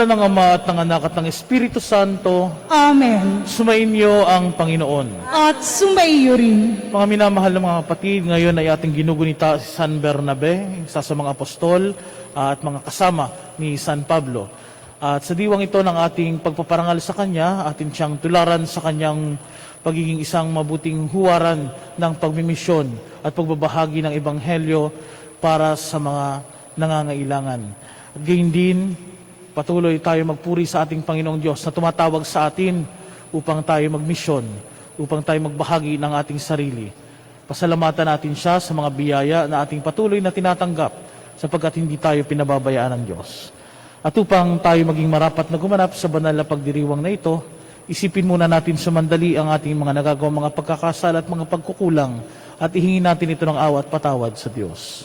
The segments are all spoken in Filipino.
Ng Ama at ng Anak at ng Espiritu Santo. Amen. Sumainyo ang Panginoon. At sumaiyo rin. Mga minamahal na mga kapatid, ngayon ay ating ginugunita si San Bernabe, isa sa mga apostol at mga kasama ni San Pablo. At sa diwang ito ng ating pagpaparangal sa kanya, atin siyang tularan sa kanyang pagiging isang mabuting huwaran ng pagmimisyon at pagbabahagi ng Ebanghelyo para sa mga nangangailangan. At gayon din, patuloy tayo magpuri sa ating Panginoong Diyos na tumatawag sa atin upang tayo magmisyon, upang tayo magbahagi ng ating sarili. Pasalamatan natin siya sa mga biyaya na ating patuloy na tinatanggap sapagkat hindi tayo pinababayaan ng Diyos. At upang tayo maging marapat na gumanap sa banal na pagdiriwang na ito, isipin muna natin sumandali ang ating mga nagagawang mga pagkakasala at mga pagkukulang at ihingin natin ito ng awa at patawad sa Diyos.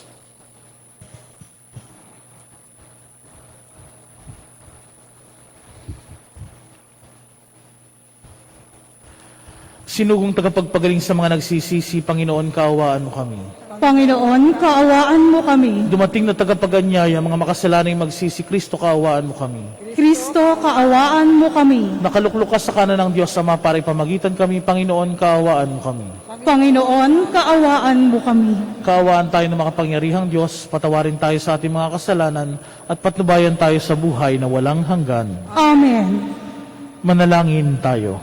Sinugong tagapagpagaling sa mga nagsisisi, Panginoon, kaawaan mo kami. Panginoon, kaawaan mo kami. Dumating na tagapaganyaya, mga makasalanay magsisi, Kristo, kaawaan mo kami. Kristo, kaawaan mo kami. Nakaluklok ka sa kanan ng Diyos Ama para ipamagitan kami, Panginoon, kaawaan mo kami. Panginoon, kaawaan mo kami. Kaawaan tayo ng makapangyarihang Diyos, patawarin tayo sa ating mga kasalanan, at patnubayan tayo sa buhay na walang hanggan. Amen. Manalangin tayo.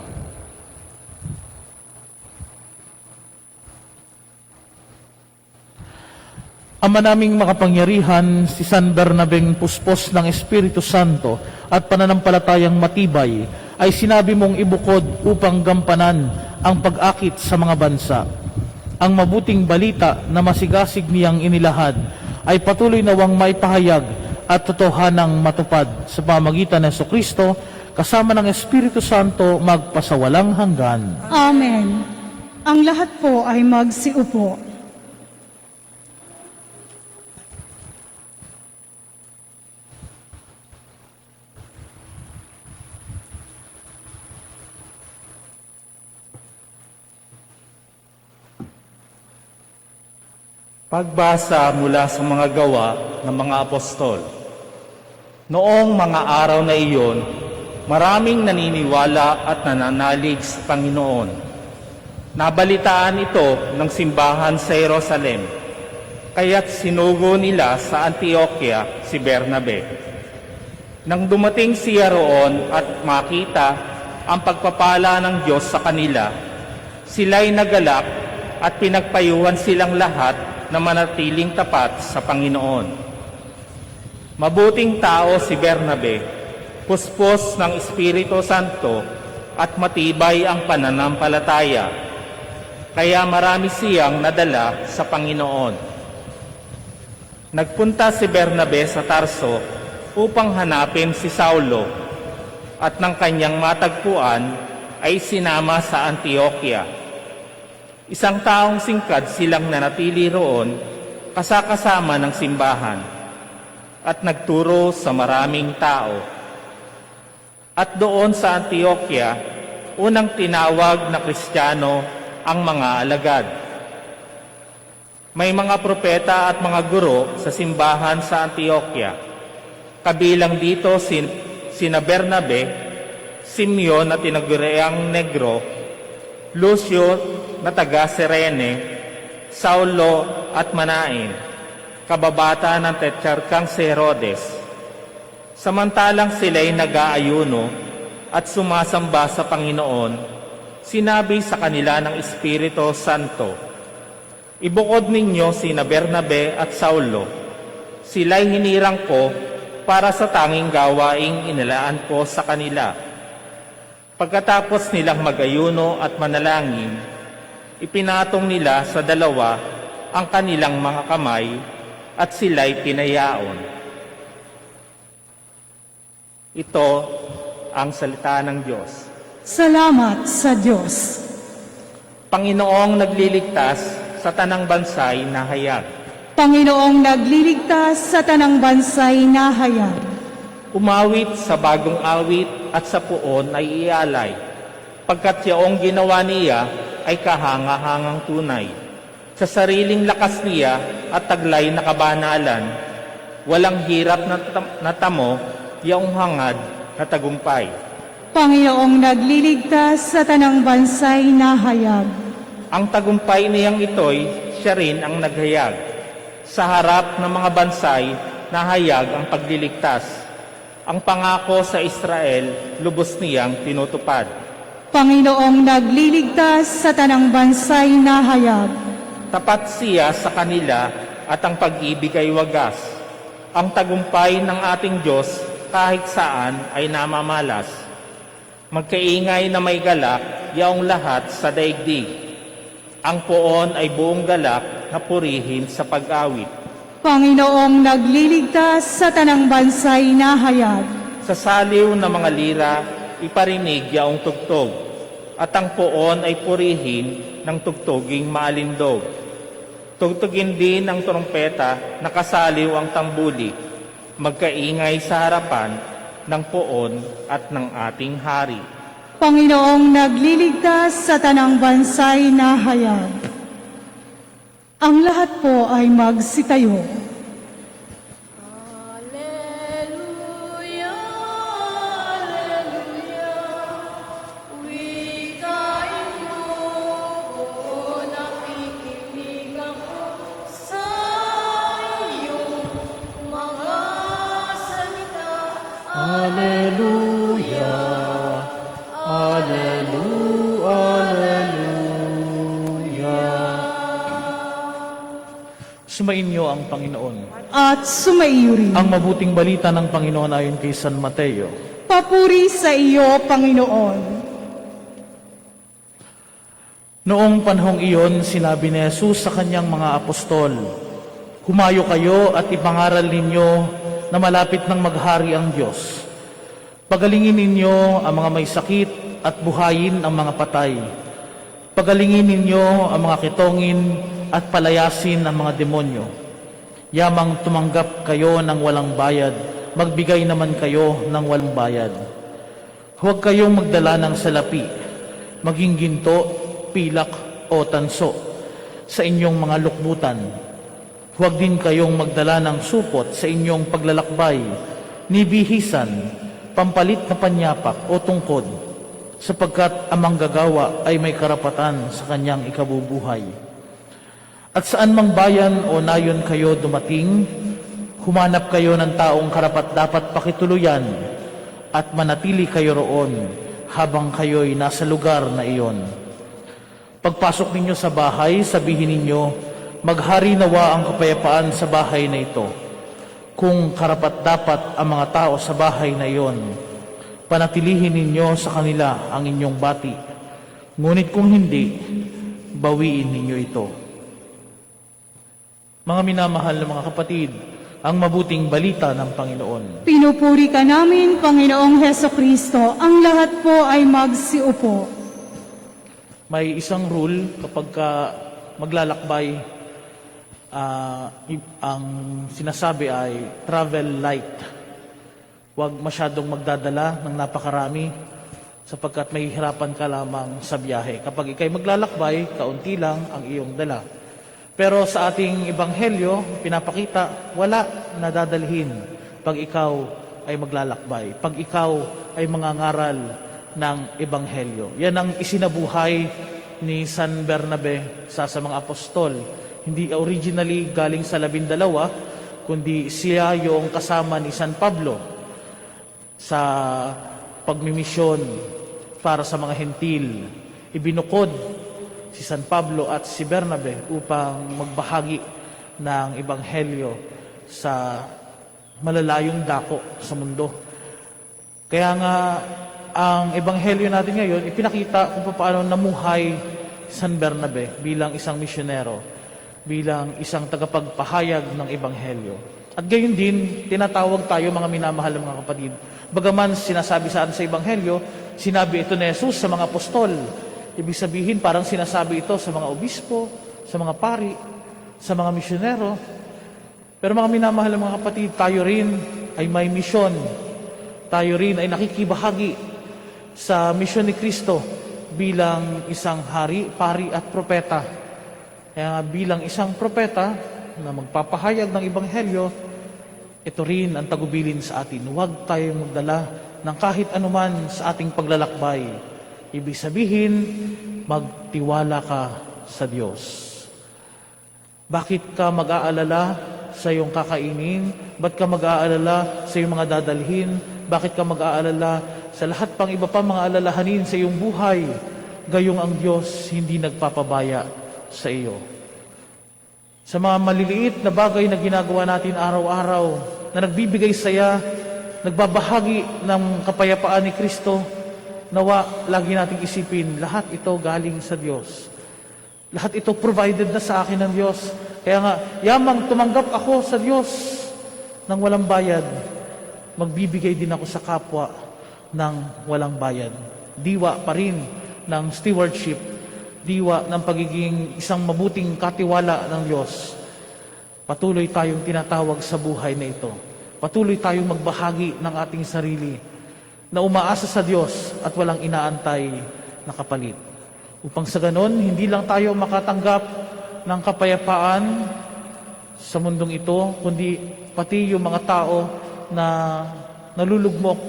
Ama naming makapangyarihan, si San Bernabeng puspos ng Espiritu Santo at pananampalatayang matibay, ay sinabi mong ibukod upang gampanan ang pag-akit sa mga bansa. Ang mabuting balita na masigasig niyang inilahad ay patuloy nawang maipahayag at totohanang matupad sa pamagitan ng Jesucristo kasama ng Espiritu Santo magpasawalang hanggan. Amen. Ang lahat po ay magsiupo. Pagbasa mula sa mga gawa ng mga apostol. Noong mga araw na iyon, maraming naniniwala at nananalig sa Panginoon. Nabalitaan ito ng simbahan sa Jerusalem, kaya't sinugo nila sa Antioquia si Bernabe. Nang dumating siya roon at makita ang pagpapala ng Diyos sa kanila, sila'y nagalak at pinagpayuhan silang lahat na manatiling tapat sa Panginoon. Mabuting tao si Bernabe, puspos ng Espiritu Santo at matibay ang pananampalataya, kaya marami siyang nadala sa Panginoon. Nagpunta si Bernabe sa Tarso upang hanapin si Saulo at nang kanyang matagpuan ay sinama sa Antioquia. Isang taong singkad silang nanatili roon kasakasama ng simbahan at nagturo sa maraming tao. At doon sa Antioquia, unang tinawag na Kristiyano ang mga alagad. May mga propeta at mga guro sa simbahan sa Antioquia. Kabilang dito sina Bernabe, Simeon na tinaguriang Negro, Lucio na taga Cirene, Saulo at Manaen, kababata ng Tetrarkang si Herodes. Samantalang sila'y nag-aayuno at sumasamba sa Panginoon, sinabi sa kanila ng Espiritu Santo, ibukod ninyo sina Bernabe at Saulo. Sila'y hinirang ko para sa tanging gawaing inilaan ko sa kanila. Pagkatapos nilang mag-ayuno at manalangin, ipinatong nila sa dalawa ang kanilang mga kamay at sila'y pinayaon. Ito ang salita ng Diyos. Salamat sa Diyos. Panginoong nagliligtas sa tanang bansay na hayag. Panginoong nagliligtas sa tanang bansay na hayag. Umawit sa bagong awit at sa puon ay ialay, pagkat yaong ginawa niya ay kahanga-hangang tunay. Sa sariling lakas niya at taglay na kabanalan, walang hirap na tamo yaong hangad na tagumpay. Panginoong nagliligtas sa tanang bansay nahayag. Ang tagumpay niyang ito'y siya rin ang naghayag. Sa harap ng mga bansay, nahayag ang pagliligtas. Ang pangako sa Israel, lubos niyang tinutupad. Panginoong nagliligtas sa tanang bansay nahayag. Tapat siya sa kanila at ang pag-ibig ay wagas. Ang tagumpay ng ating Diyos kahit saan ay namamalas. Magkaingay na may galak, yaong lahat sa daigdig. Ang poon ay buong galak na purihin sa pag-awit. Panginoong nagliligtas sa tanang bansay nahayag. Sa saliw ng mga lira, iparinig yaong tugtog. At ang poon ay purihin ng tugtoging maalindog. Tugtugin din ng trompeta, nakasaliw ang tambuli. Magkaingay sa harapan ng poon at ng ating hari. Panginoong nagliligtas sa tanang bansay nahayag. Ang lahat po ay magsitayo. Alleluia, Alleluia, wikain mo, o nakikinig ako sa iyong mga salita. Alleluia, Alleluia, Alleluia. Sumainyo ang Panginoon. At sumaiyo rin. Ang mabuting balita ng Panginoon ayon kay San Mateo. Papuri sa iyo, Panginoon. Noong panahong iyon, sinabi ni Jesus sa kanyang mga apostol, "Humayo kayo at ipangaral ninyo na malapit ng maghari ang Diyos. Pagalingin ninyo ang mga may sakit at buhayin ang mga patay. Pagalingin ninyo ang mga kitongin at palayasin ang mga demonyo. Yamang tumanggap kayo ng walang bayad, magbigay naman kayo ng walang bayad. Huwag kayong magdala ng salapi, maging ginto, pilak o tanso sa inyong mga lukbutan. Huwag din kayong magdala ng supot sa inyong paglalakbay, ni bihisan, pampalit na panyapak o tungkod, sapagkat ang manggagawa ay may karapatan sa kanyang ikabubuhay. At saan mang bayan o nayon kayo dumating, humanap kayo ng taong karapat-dapat pakituluyan at manatili kayo roon habang kayo'y nasa lugar na iyon. Pagpasok ninyo sa bahay, sabihin ninyo, maghari nawa ang kapayapaan sa bahay na ito. Kung karapat-dapat ang mga tao sa bahay na iyon, panatilihin ninyo sa kanila ang inyong bati. Ngunit kung hindi, bawiin ninyo ito." Mga minamahal na mga kapatid, ang mabuting balita ng Panginoon. Pinupuri ka namin, Panginoong Heso Kristo. Ang lahat po ay magsiupo. May isang rule kapag maglalakbay, ang sinasabi ay travel light. Huwag masyadong magdadala ng napakarami sapagkat may hirapan ka lamang sa biyahe. Kapag ikay maglalakbay, kaunti lang ang iyong dala. Pero sa ating ebanghelyo, pinapakita, wala na dadalhin pag ikaw ay maglalakbay, pag ikaw ay mangangaral ng ebanghelyo. Yan ang isinabuhay ni San Bernabe sa mga apostol. Hindi originally galing sa 12, kundi siya yung kasama ni San Pablo sa pagmimisyon para sa mga hentil. Ibinukod si San Pablo at si Bernabe upang magbahagi ng ebanghelyo sa malalayong dako sa mundo. Kaya nga, ang ebanghelyo natin ngayon, ipinakita kung paano namuhay San Bernabe bilang isang misyonero, bilang isang tagapagpahayag ng ebanghelyo. At gayon din, tinatawag tayo mga minamahal ng mga kapatid. Bagaman sinasabi sa atin sa ebanghelyo, sinabi ito ni Jesus sa mga apostol. Ibig sabihin, parang sinasabi ito sa mga obispo, sa mga pari, sa mga misyonero. Pero mga minamahal ng mga kapatid, tayo rin ay may misyon. Tayo rin ay nakikibahagi sa misyon ni Kristo bilang isang hari, pari at propeta. Kaya bilang isang propeta na magpapahayag ng ebanghelyo, ito rin ang tagubilin sa atin. Huwag tayong magdala ng kahit anuman sa ating paglalakbay. Ibig sabihin, magtiwala ka sa Diyos. Bakit ka mag-aalala sa iyong kakainin? Ba't ka mag-aalala sa iyong mga dadalhin? Bakit ka mag-aalala sa lahat pang iba pa mga alalahanin sa iyong buhay? Gayong ang Diyos hindi nagpapabaya sa iyo. Sa mga maliliit na bagay na ginagawa natin araw-araw, na nagbibigay saya, nagbabahagi ng kapayapaan ni Kristo, nawa lagi nating isipin, lahat ito galing sa Diyos. Lahat ito provided na sa akin ng Diyos. Kaya nga, yamang tumanggap ako sa Diyos ng walang bayad, magbibigay din ako sa kapwa ng walang bayad. Diwa pa rin ng stewardship, diwa ng pagiging isang mabuting katiwala ng Diyos. Patuloy tayong tinatawag sa buhay na ito. Patuloy tayong magbahagi ng ating sarili na umaasa sa Diyos at walang inaantay na kapalit. Upang sa ganon, hindi lang tayo makatanggap ng kapayapaan sa mundong ito, kundi pati yung mga tao na nalulugmok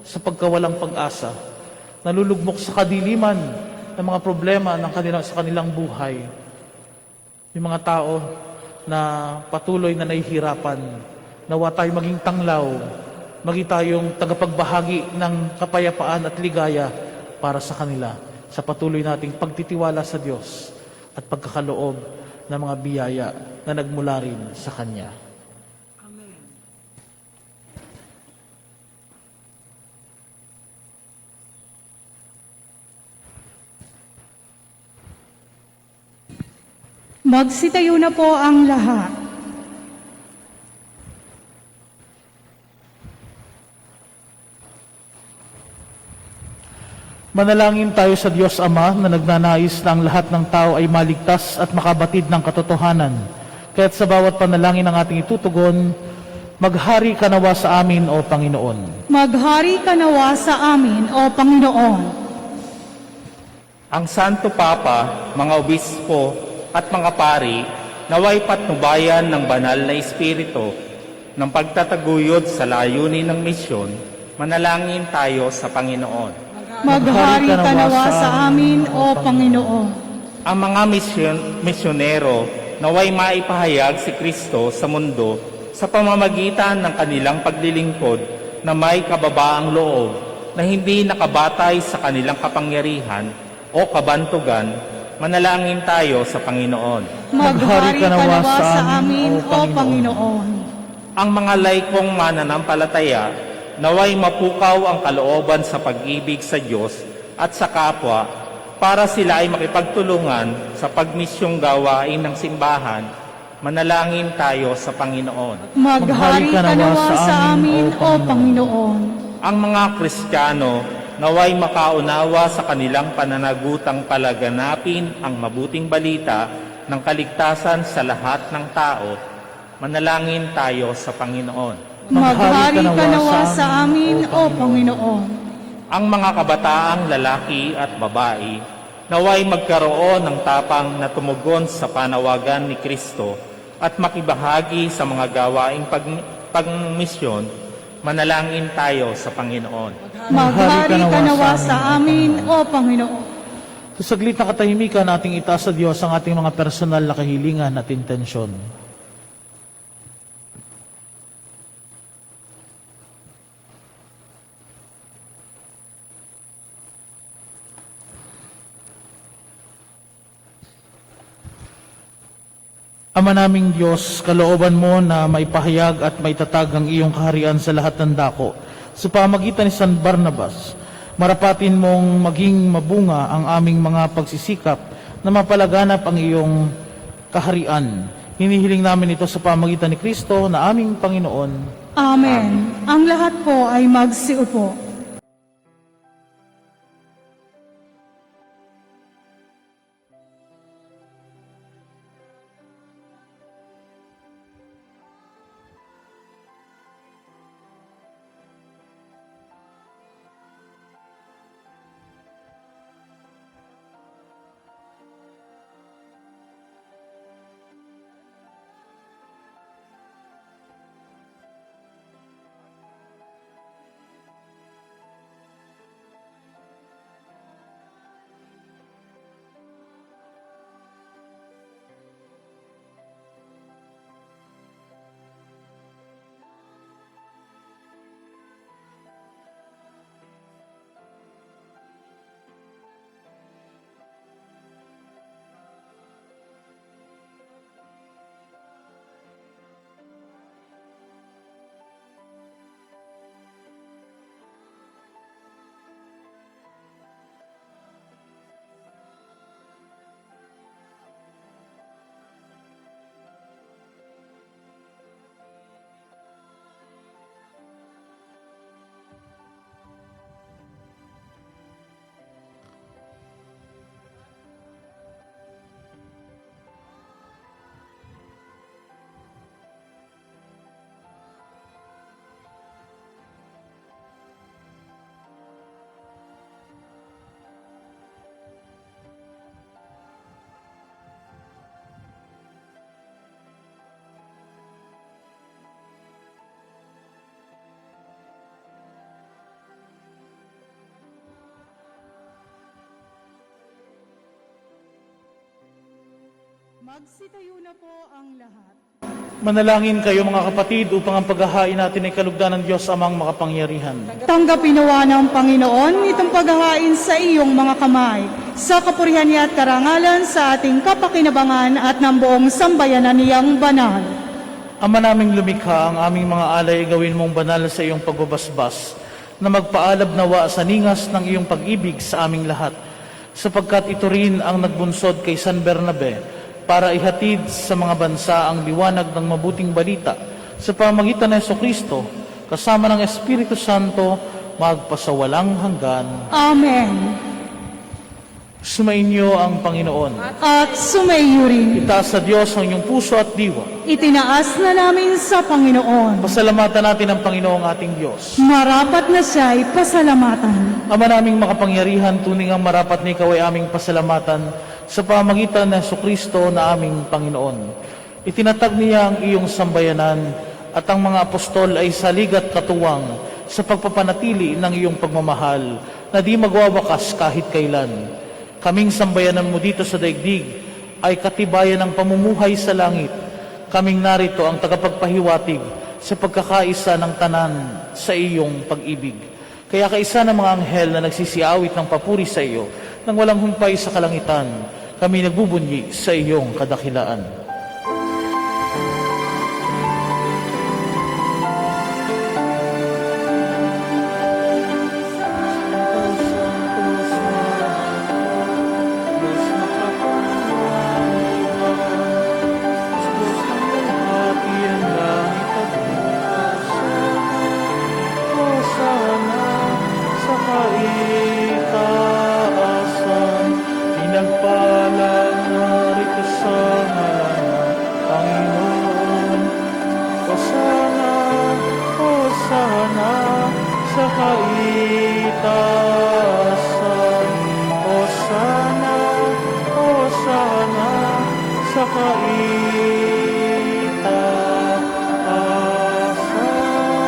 sa pagkawalang pag-asa, nalulugmok sa kadiliman ng mga problema sa kanilang buhay. Yung mga tao na patuloy na nahihirapan, nawa tayo maging tanglaw, maging tayong tagapagbahagi ng kapayapaan at ligaya para sa kanila, sa patuloy nating pagtitiwala sa Diyos at pagkakaloob ng mga biyaya na nagmula rin sa Kanya. Magsitayo na po ang lahat. Manalangin tayo sa Diyos Ama na nagnanais na ang lahat ng tao ay maligtas at makabatid ng katotohanan. Kaya't sa bawat panalangin ng ating itutugon, maghari ka nawa sa amin, O Panginoon. Maghari ka nawa sa amin, O Panginoon. Ang Santo Papa, mga obispo at mga pari, naway patnubayan ng banal na Espiritu ng pagtataguyod sa layunin ng misyon, manalangin tayo sa Panginoon. Maghari ka nawa sa amin, O Panginoon. Ang mga misyonero naway maipahayag si Kristo sa mundo sa pamamagitan ng kanilang paglilingkod na may kababaang loob na hindi nakabatay sa kanilang kapangyarihan o kabantugan. Manalangin tayo sa Panginoon. Maghari ka nawa sa amin, O Panginoon. Ang mga laikong mananampalataya naway mapukaw ang kalooban sa pag-ibig sa Diyos at sa kapwa para sila ay makipagtulungan sa pagmisyong gawain ng simbahan. Manalangin tayo sa Panginoon. Maghari ka nawa sa amin, O Panginoon. Ang mga Kristiyano naway makaunawa sa kanilang pananagutang palaganapin ang mabuting balita ng kaligtasan sa lahat ng tao. Manalangin tayo sa Panginoon. Maghari ka nawa sa amin, O Panginoon. Ang mga kabataang lalaki at babae naway magkaroon ng tapang na tumugon sa panawagan ni Kristo at makibahagi sa mga gawaing pagmisyon. Manalangin tayo sa Panginoon. Maghari ka nawa sa amin, O Panginoon. Sa saglit na katahimikan, nating itaas sa Diyos ang ating mga personal na kahilingan at intensyon. Ama naming Diyos, kalooban mo na maipahayag at maitatag ang iyong kaharian sa lahat ng dako. Sa pamagitan ni San Barnabas, marapatin mong maging mabunga ang aming mga pagsisikap na mapalaganap ang iyong kaharian. Hinihiling namin ito sa pamagitan ni Kristo na aming Panginoon. Amen. Ang lahat po ay magsiupo. Magsitayo na po ang lahat. Manalangin kayo mga kapatid upang ang paghahain natin ay kalugdan ng Diyos amang makapangyarihan. Tanggapin nawa ng Panginoon itong paghahain sa iyong mga kamay, sa kapurihan niya at karangalan sa ating kapakinabangan at ng buong sambayanan niyang banal. Ama naming lumikha, ang aming mga alay gawin mong banal sa iyong pagbabasbas, na magpaalab nawa sa ningas ng iyong pag-ibig sa aming lahat, sapagkat ito rin ang nagbunsod kay San Bernabe, para ihatid sa mga bansa ang liwanag ng mabuting balita sa pamamagitan ng Jesucristo, kasama ng Espiritu Santo, magpasawalang hanggan. Amen. Sumainyo ang Panginoon. At sumaiyo rin. Itaas sa Diyos ang inyong puso at diwa. Itinaas na namin sa Panginoon. Pasalamatan natin ang Panginoong ating Diyos. Marapat na siya'y pasalamatan. Ama naming makapangyarihan, tunay ang marapat na ikaw ay aming pasalamatan sa pamagitan ng Jesucristo na aming Panginoon. Itinatag niya ang iyong sambayanan at ang mga apostol ay saligat katuwang sa pagpapanatili ng iyong pagmamahal na di magwawakas kahit kailan. Kaming sambayanan mo dito sa daigdig ay katibayan ng pamumuhay sa langit. Kaming narito ang tagapagpahiwatig sa pagkakaisa ng tanan sa iyong pag-ibig. Kaya kaisa ng mga anghel na nagsisiawit ng papuri sa iyo nang walang humpay sa kalangitan, kami nagbubunyi sa iyong kadakilaan.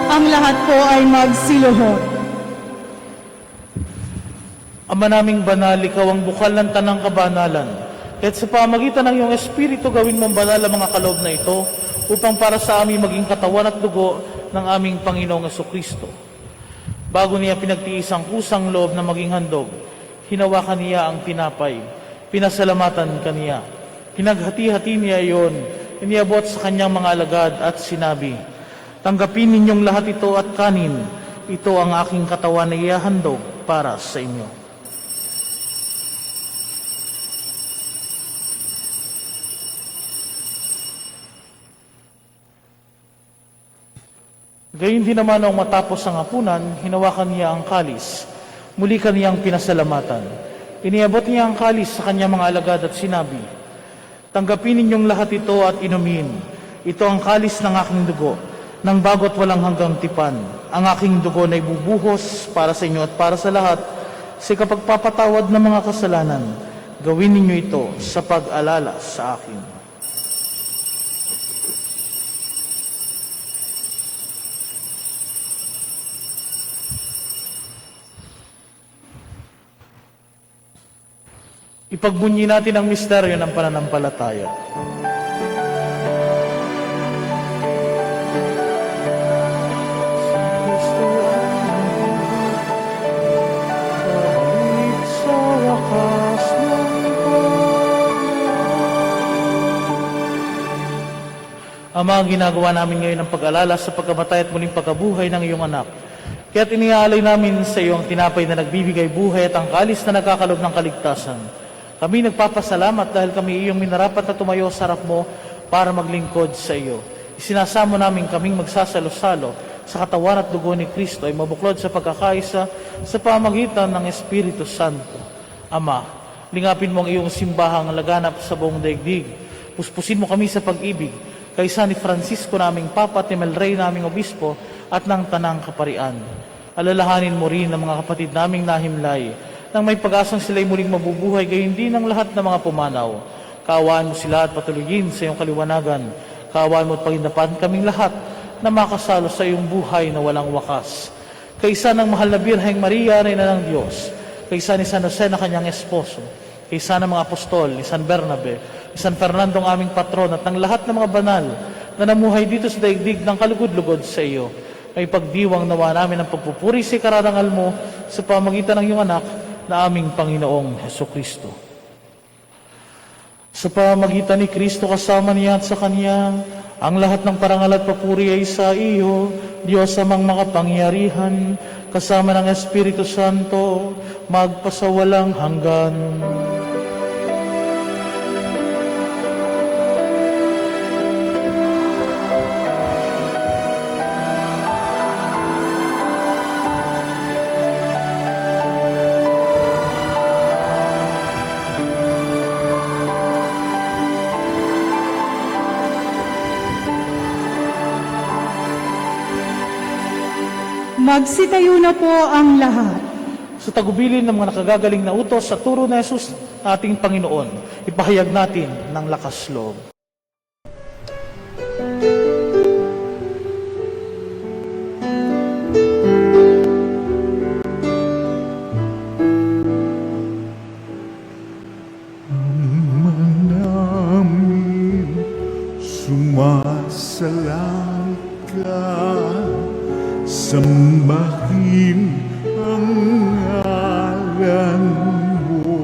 Ang lahat po ay magsiluhod. Ama naming banal, ikaw ang bukal ng tanang kabanalan. At sa pamagitan ng iyong Espiritu, gawin mong banal ang mga kaloob na ito upang para sa amin maging katawan at dugo ng aming Panginoong Jesucristo. Bago niya pinagtiis ang kusang loob na maging handog, hinawakan niya ang tinapay, pinasalamatan kaniya. Pinaghati-hati niya iyon, iniabot sa kanyang mga alagad at sinabi, "Tanggapin ninyong lahat ito at kanin. Ito ang aking katawan na ihahandog para sa inyo." Gayun din naman nung matapos ang hapunan, hinawakan niya ang kalis. Muli kaniyang pinasalamatan. Iniabot niya ang kalis sa kanyang mga alagad at sinabi, "Tanggapin ninyong lahat ito at inumin. Ito ang kalis ng aking dugo, ng bago't walang hanggang tipan. Ang aking dugo na ibubuhos para sa inyo at para sa lahat sa kapagpapatawad ng mga kasalanan. Gawin ninyo ito sa pag-alala sa akin." Ipagbunyi natin ang misteryo ng pananampalataya. Ama, ginagawa namin ngayon ang pag-alala sa pagkamatay at muling pagkabuhay ng iyong anak. Kaya't iniaalay namin sa iyo ang tinapay na nagbibigay buhay at ang kalis na nagkakalob ng kaligtasan. Kami nagpapasalamat dahil kami iyong minarapat na tumayo sa harap mo para maglingkod sa iyo. Isinasamo namin kaming magsasalo-salo sa katawan at dugo ni Kristo ay mabuklod sa pagkakaisa sa pamagitan ng Espiritu Santo. Ama, lingapin mo ang iyong simbahang laganap sa buong daigdig. Puspusin mo kami sa pag-ibig, kaysa ni Francisco naming Papa at ni Melrey naming Obispo at ng Tanang Kaparian. Alalahanin mo rin ang mga kapatid naming nahimlay, nang may pag-asang sila'y muling mabubuhay, gayon din ang lahat ng mga pumanaw. Kaawaan mo sila at patulugin sa iyong kaliwanagan. Kaawaan mo at pagindapan kaming lahat na makasalo sa iyong buhay na walang wakas. Kaysa ng mahal na Birheng Maria, Reyna ng Diyos, kaysa ni San Jose na kanyang esposo, kay sana mga apostol, ni San Bernabe, ni San Fernando ang aming patron, at ng lahat ng mga banal na namuhay dito sa daigdig ng kalugod-lugod sa iyo. May pagdiwang nawa namin ang pagpupuri sa kararangal mo sa pamagitan ng iyong anak na aming Panginoong Hesukristo. Sa pamagitan ni Kristo kasama niya at sa Kanya, ang lahat ng parangal at papuri ay sa iyo, Diyos amang makapangyarihan, kasama ng Espiritu Santo, magpasawalang hanggan. Magsitayo na po ang lahat. Sa tagubilin ng mga nakagagaling na utos sa turo na Jesus ating Panginoon, ipahayag natin ng lakas loob. namin sumasalang ka, sambahin ang ngalan mo,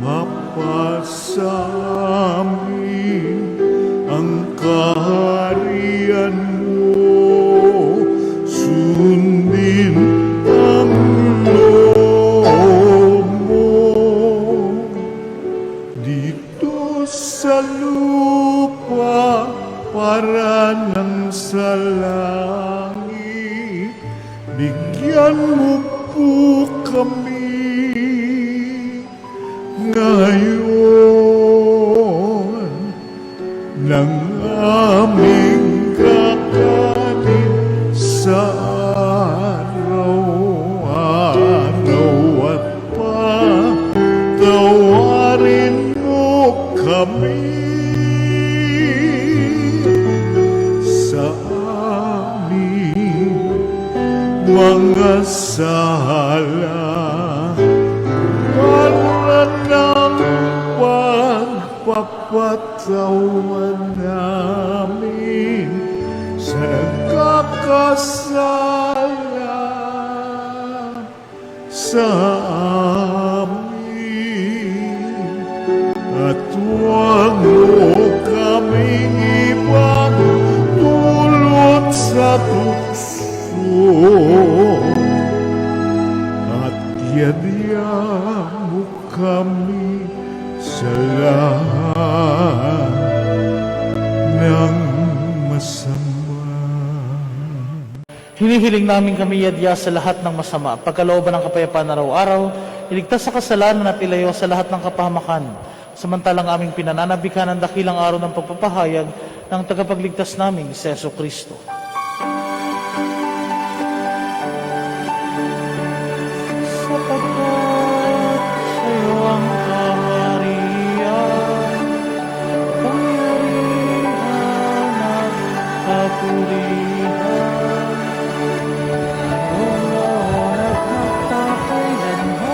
mapasamin ang kaharian mo, sundin ang loob mo dito sa lupa para ng sa langit. Bigyan mo po kami ngayon ng aming kakanin sa araw-araw, at patawarin mo kami sa aming mga sala, para ng pagpapatawa namin sa nagkakasala sa amin, at huwag mo kaming ipagdulot sa tukso, at yadya mo kami sa lahat ng masama. Hinihiling namin kami yadya sa lahat ng masama, pagkalooban ng kapayapaan araw-araw, iligtas sa kasalanan at ilayo sa lahat ng kapahamakan. Samantalang aming pinananabikan ang dakilang araw ng pagpapahayag ng tagapagligtas namin, si Yesu Kristo. Sapagkat sa'yo ang kaharian, pangyarihan at kapurihan, ngayon at magpakailanman.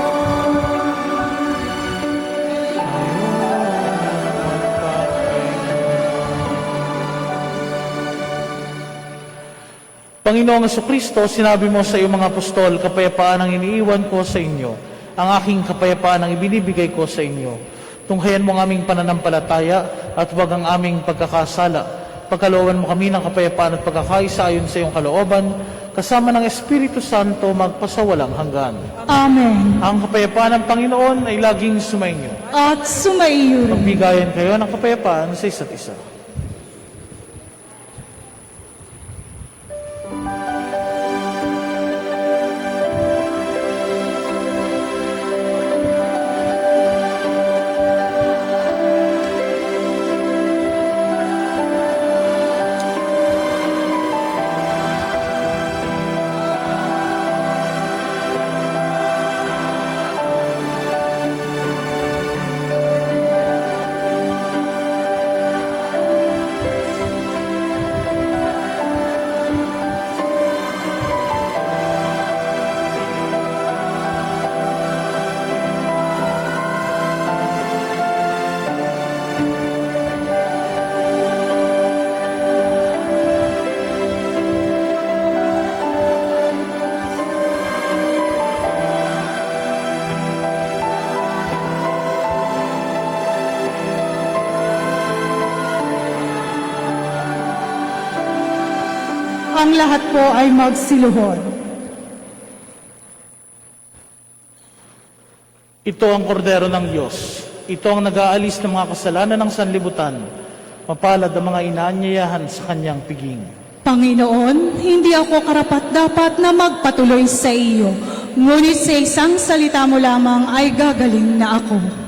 Panginoong Jesucristo, sinabi mo sa iyong mga apostol, kapayapaan ang iniiwan ko sa inyo, ang aking kapayapaan ang ibinibigay ko sa inyo. Tunghayan mo ang aming pananampalataya at huwag ang aming pagkakasala. Pagkalooban mo kami ng kapayapaan at pagkakaisa ayon sa iyong kalooban, kasama ng Espiritu Santo magpasawalang hanggan. Amen. Ang kapayapaan ng Panginoon ay laging sumainyo. At sumaiyo rin. Magbigayan kayo ng kapayapaan sa isa't isa. ang lahat po ay magsiluhod. Ito ang kordero ng Diyos. Ito ang nag-aalis ng mga kasalanan ng sanlibutan. Mapalad ang mga inaanyayahan sa kanyang piging. Panginoon, hindi ako karapat-dapat na magpatuloy sa iyo, ngunit sa isang salita mo lamang ay gagaling na ako.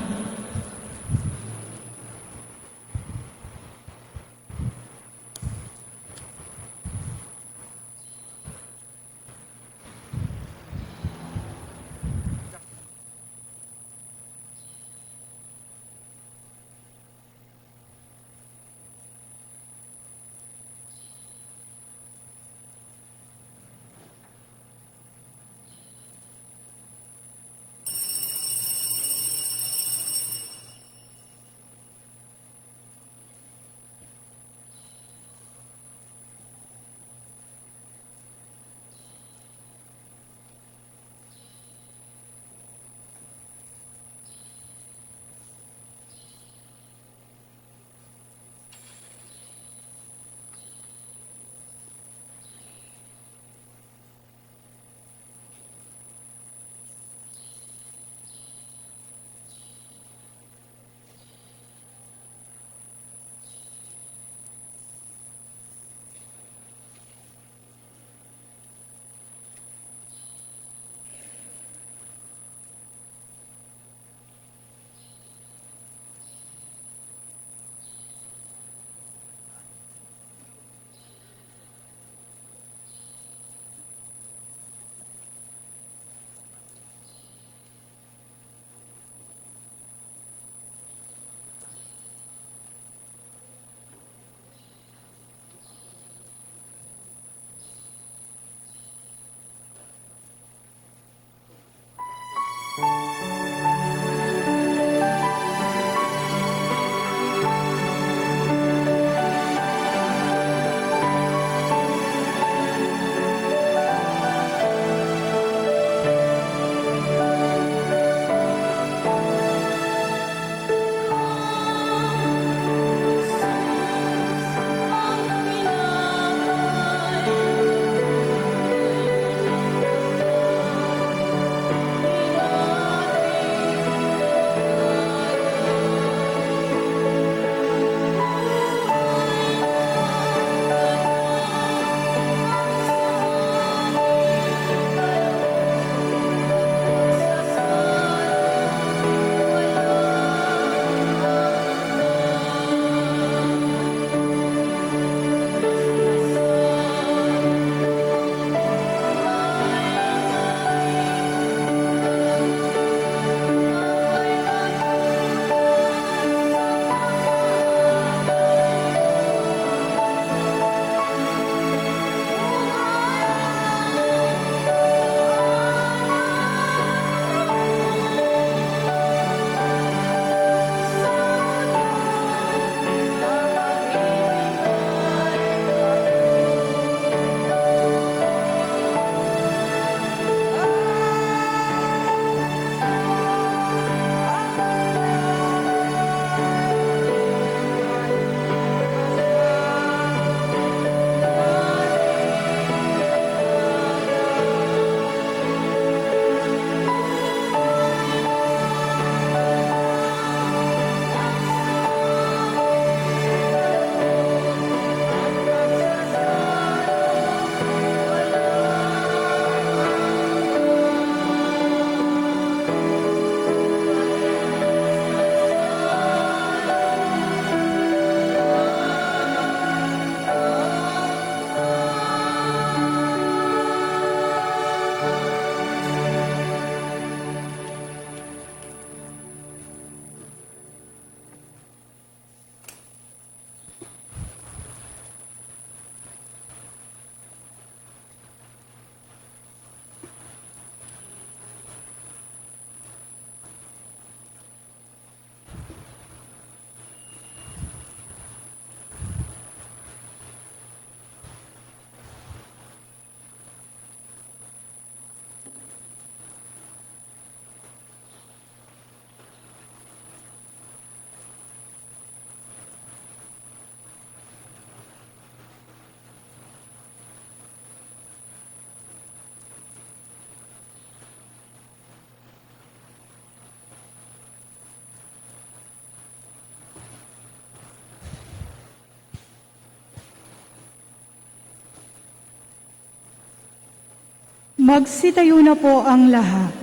Magsitayo na po ang lahat.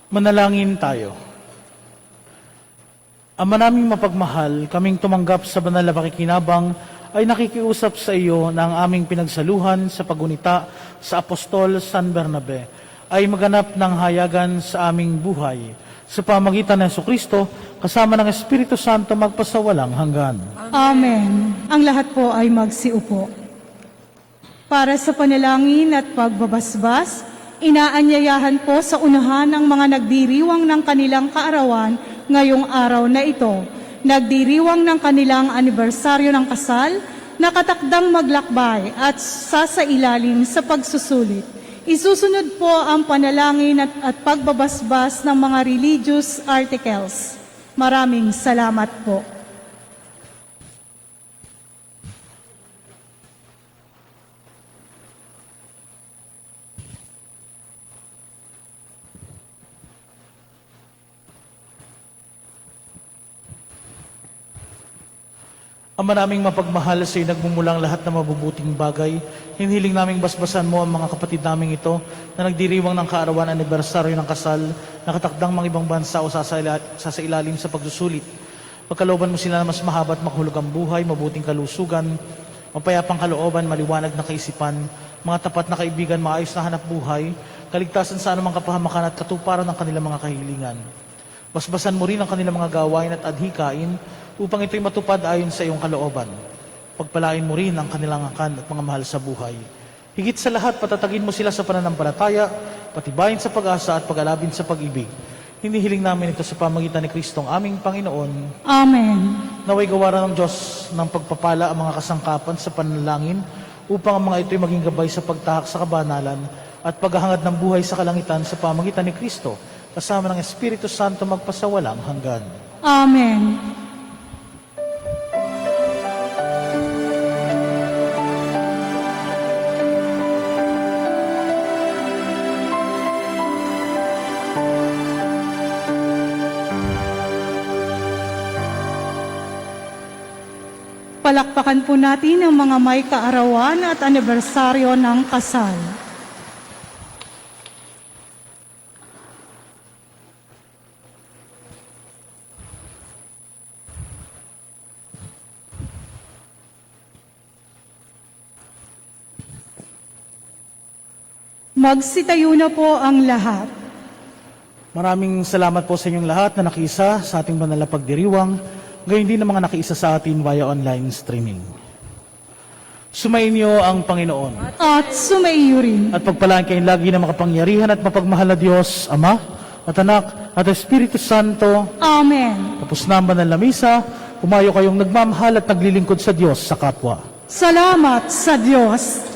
Manalangin tayo. Ama naming mapagmahal, kaming tumanggap sa banal na pakikinabang ay nakikiusap sa iyo na ang aming pinagsaluhan sa pagunita sa Apostol San Bernabe ay maganap ng hayagan sa aming buhay sa pamagitan ng Jesucristo kasama ng Espiritu Santo magpasawalang hanggan. Amen. Ang lahat po ay magsiupo. Para sa panalangin at pagbabasbas, inaanyayahan po sa unahan ng mga nagdiriwang ng kanilang kaarawan ngayong araw na ito. Nagdiriwang ng kanilang anibersaryo ng kasal, nakatakdang maglakbay at sasailalim sa pagsusulit. Isusunod po ang panalangin at pagbabasbas ng mga religious articles. Maraming salamat po. Ama naming mapagmahal sa iyo nagmumulang lahat ng mabubuting bagay, hinihiling naming basbasan mo ang mga kapatid naming ito na nagdiriwang ng kaarawan anibersaryo ng kasal, nakatakdang mga ibang bansa o sasailalim sa pagsusulit. Pagkalooban mo sila na mas mahaba at makhulog ang buhay, mabuting kalusugan, mapayapang kalooban, maliwanag na kaisipan, mga tapat na kaibigan, maayos na hanap buhay, kaligtasan sa anumang kapahamakan at katuparan ng kanilang mga kahilingan. Basbasan mo rin ang kanilang mga gawain at adhikain upang ito'y matupad ayon sa iyong kalooban. Pagpalain mo rin ang kanilang angkan at mga mahal sa buhay. Higit sa lahat, patatagin mo sila sa pananampalataya, patibayin sa pag-asa at pag-alabin sa pag-ibig. Hinihiling namin ito sa pamagitan ni Kristong aming Panginoon. Amen. Naway gawaran ng Diyos ng pagpapala ang mga kasangkapan sa panalangin upang ang mga ito'y maging gabay sa pagtahak sa kabanalan at paghahangad ng buhay sa kalangitan sa pamagitan ni Kristo kasama ng Espiritu Santo magpasawalang hanggan. Amen. Palakpakan po natin ang mga may kaarawan at anibersaryo ng kasal. Magsitayo na po ang lahat. Maraming salamat po sa inyong lahat na nakiisa sa ating banal na pagdiriwang, gayon din ang mga nakiisa sa atin via online streaming. Sumainyo ang Panginoon At sumaiyo rin. at pagpalaan kayong lagi ng makapangyarihan at mapagmahal na Diyos, Ama at Anak at Espiritu Santo. Amen. Tapos na ang banal na misa, humayo kayong nagmamahal at naglilingkod sa Diyos sa kapwa. Salamat sa Diyos.